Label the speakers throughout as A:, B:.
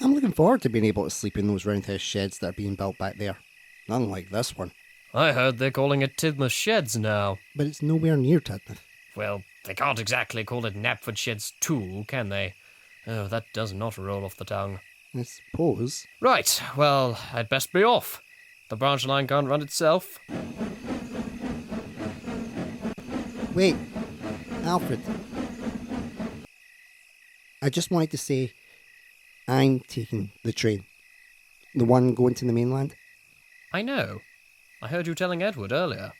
A: I'm looking forward to being able to sleep in those roundhouse sheds that are being built back there. Unlike this one.
B: I heard they're calling it Tidmouth Sheds now.
A: But it's nowhere near Tidmouth.
B: Well, they can't exactly call it Knapford Sheds 2, can they? Oh, that does not roll off the tongue.
A: I suppose.
B: Right, well, I'd best be off. The branch line can't run itself.
A: Wait, Alfred. I just wanted to say I'm taking the train. The one going to the mainland.
B: I know. I heard you telling Edward earlier.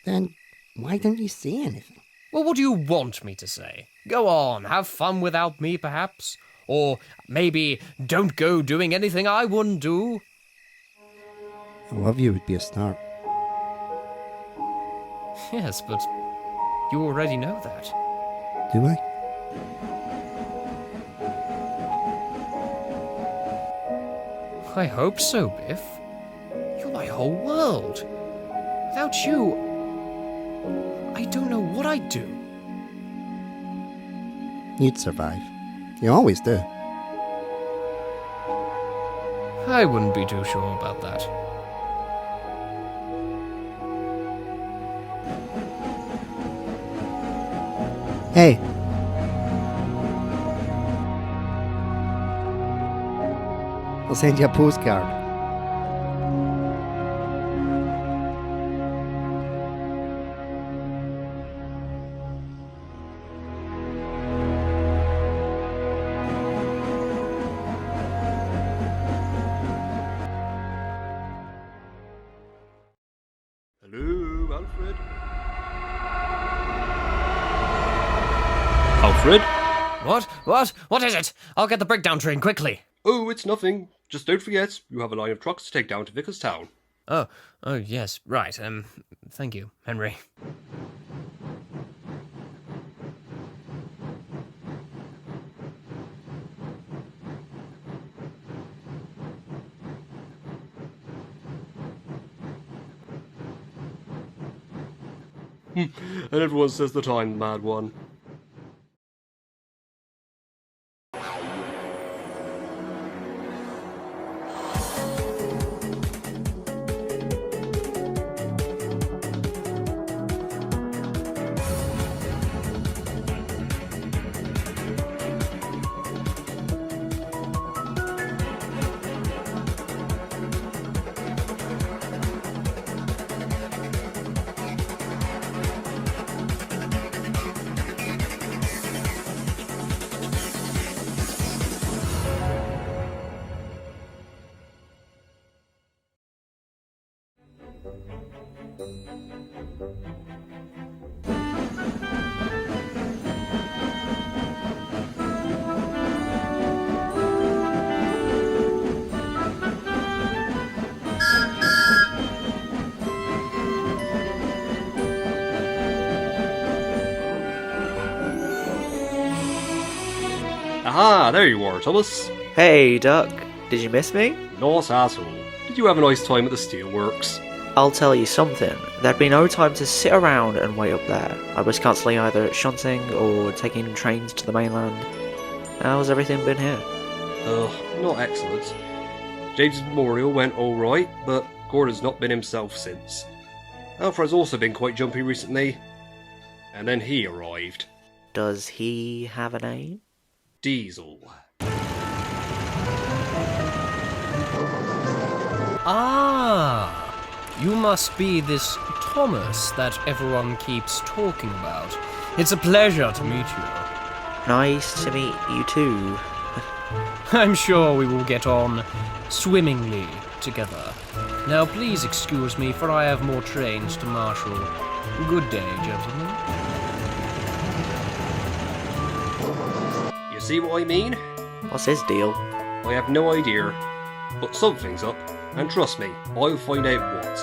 A: Then why didn't you say anything?
B: Well, what do you want me to say? Go on, have fun without me, perhaps? Or maybe don't go doing anything I wouldn't do?
A: I love you would be a start.
B: Yes, but you already know that.
A: Do I?
B: I hope so, Biff. You're my whole world. Without you, I don't know what I'd do.
A: You'd survive. You always do.
B: I wouldn't be too sure about that.
A: Hey. I'll send you a postcard.
C: Hello, Alfred? Alfred?
B: What is it? I'll get the breakdown train quickly.
C: Oh, it's nothing. Just don't forget, you have a line of trucks to take down to Vicarstown.
B: Oh, yes, right. Thank you, Henry.
C: And everyone says that I'm the mad one. Aha, there you are, Thomas.
D: Hey, Duck. Did you miss me?
C: Nice asshole. Did you have a nice time at the Steelworks?
D: I'll tell you something. There'd be no time to sit around and wait up there. I was constantly either shunting or taking trains to the mainland. How's everything been here?
C: Not excellent. James's memorial went alright, but Gordon's not been himself since. Alfred's also been quite jumpy recently. And then he arrived.
D: Does he have a name?
C: Diesel.
B: Ah, you must be this Thomas that everyone keeps talking about. It's a pleasure to meet you.
D: Nice to meet you too.
B: I'm sure we will get on swimmingly together. Now please excuse me, for I have more trains to marshal. Good day, gentlemen.
C: You see what I mean?
D: What's his deal?
C: I have no idea. But something's up, and trust me, I'll find out what.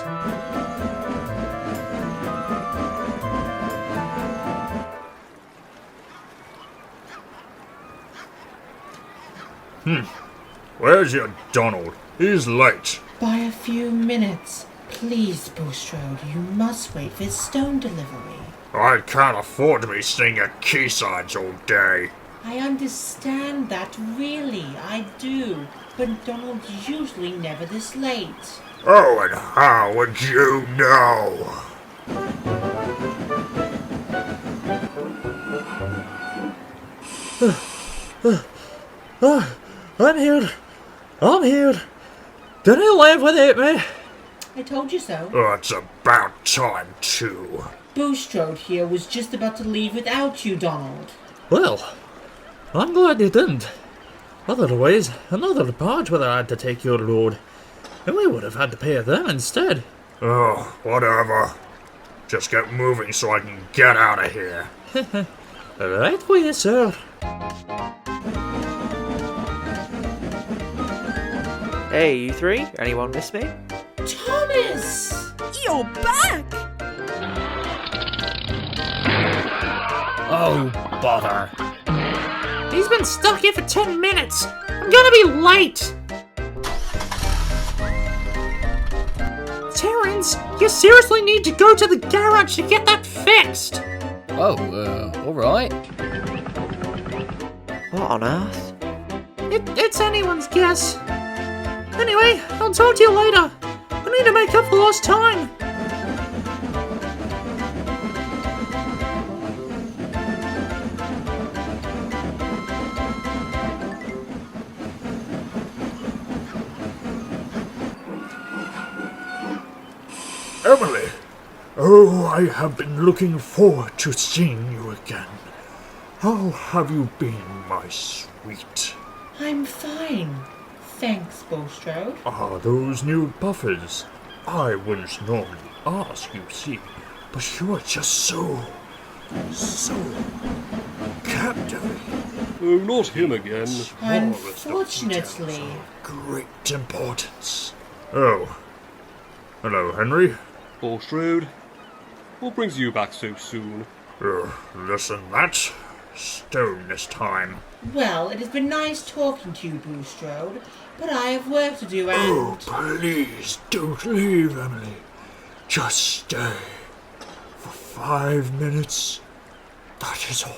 E: Where's your Donald? He's late.
F: By a few minutes. Please, Bulstrode, you must wait for his stone delivery.
E: I can't afford to be singing keysides all day.
F: I understand that, really, I do. But Donald's usually never this late.
E: Oh, and how would you know?
G: I'm here. I'm here. Did he leave without me?
F: I told you so.
E: Oh, it's about time, too.
F: Bulstrode here was just about to leave without you, Donald.
G: Well, I'm glad you didn't. Otherwise, another barge would have had to take your load, and we would have had to pay them instead.
E: Oh, whatever. Just get moving so I can get out of here.
G: Right with you, sir.
D: Hey, you three? Anyone miss me?
F: Thomas!
H: You're back!
B: Oh, bother.
G: He's been stuck here for 10 minutes. I'm gonna be late. Terrence, you seriously need to go to the garage to get that fixed.
B: Oh, alright.
D: What on earth?
G: It's anyone's guess. Anyway, I'll talk to you later. I need to make up for lost time.
E: Emily! Oh, I have been looking forward to seeing you again. How have you been, my sweet?
F: I'm fine. Thanks, Bulstrode.
E: Ah, those new buffers. I wouldn't normally ask, you see, but you are just so captivating.
C: Oh, not him again.
F: Unfortunately.
E: Great importance. Oh. Hello, Henry.
C: Bulstrode, what brings you back so soon?
E: Listen, that. Stone this time.
F: Well, it has been nice talking to you, Bulstrode, but I have work to do
E: Oh,
F: and...
E: please don't leave, Emily. Just stay. For 5 minutes. That is all.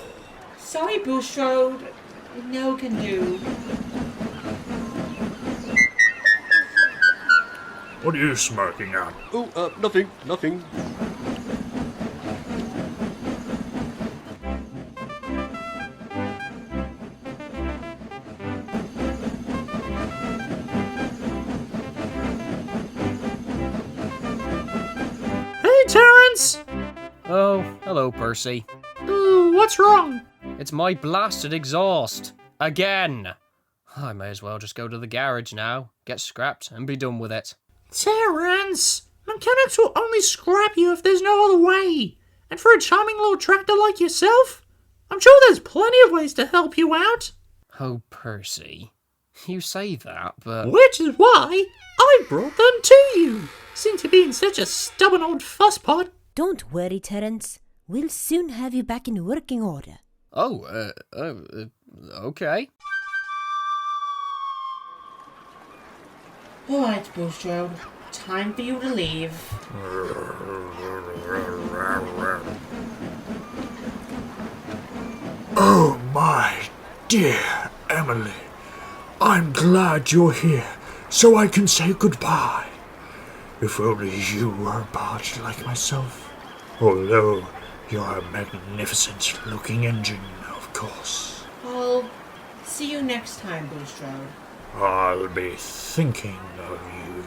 F: Sorry, Bulstrode. No can do.
E: What are you smirking at?
C: Oh, nothing.
G: Hey, Terrence!
B: Oh, hello, Percy.
G: Ooh, what's wrong?
B: It's my blasted exhaust. Again! I may as well just go to the garage now, get scrapped, and be done with it.
G: Terrence! Mechanics will only scrap you if there's no other way. And for a charming little tractor like yourself, I'm sure there's plenty of ways to help you out.
B: Oh, Percy. You say that, but...
G: Which is why I brought them to you. Seem to be in such a stubborn old fusspot.
H: Don't worry, Terence. We'll soon have you back in working order.
B: Oh, okay.
F: All right, Bulstrode. Time for you to leave.
E: Oh, my dear Emily. I'm glad you're here, so I can say goodbye. If only you were a barge like myself. Although you're a magnificent-looking engine, of course.
F: I'll see you next time, Bulstrode.
E: I'll be thinking of you.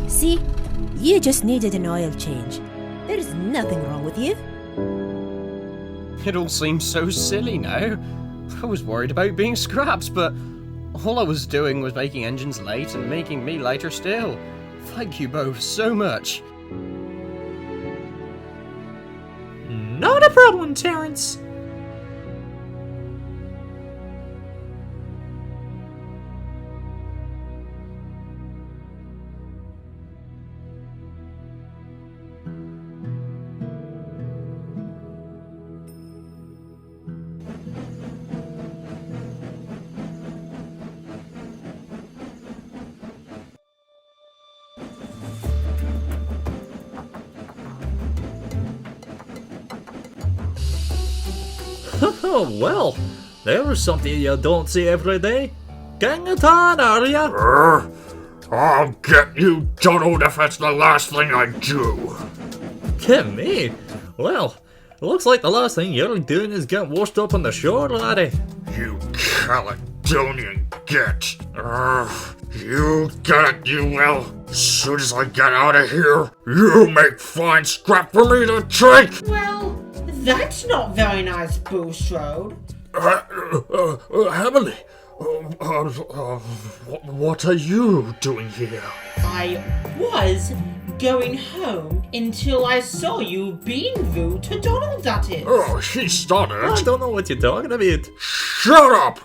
H: See? You just needed an oil change. There's nothing wrong with you.
B: It all seems so silly now. I was worried about being scrapped, but all I was doing was making engines late and making me later still. Thank you both so much.
G: Not a problem, Terrence. Oh, well, there's something you don't see every day. Getting a tan, are ya?
E: I'll get you, Donald, if it's the last thing I do.
G: Get me? Well, it looks like the last thing you're doing is getting washed up on the shore, laddie.
E: You Caledonian git. You get it, you will. As soon as I get out of here, you make fine scrap for me to take.
F: Well, that's not very nice, Bulstrode.
E: Emily, what are you doing here?
F: I was going home until I saw you being rude to Donald, that is.
E: Oh, he started.
G: I don't know what you're talking about.
E: Shut up!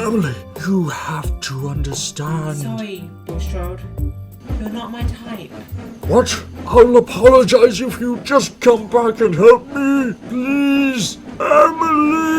E: Emily, you have to understand.
F: Sorry, Bulstrode. You're not my type.
E: What? I'll apologize if you just come back and help me, please. Emily!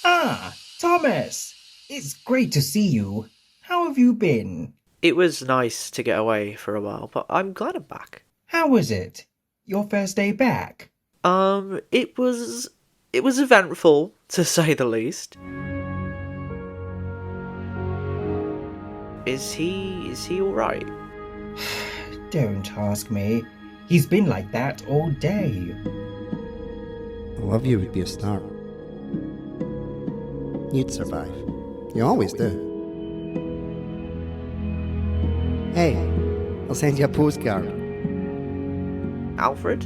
I: Ah, Thomas! It's great to see you. How have you been?
D: It was nice to get away for a while, but I'm glad I'm back.
I: How was it? Your first day back?
D: It was eventful, to say the least. Is he alright?
I: Don't ask me. He's been like that all day.
A: I love you would be a start. You'd survive. You always do. Hey, I'll send you a postcard.
D: Alfred?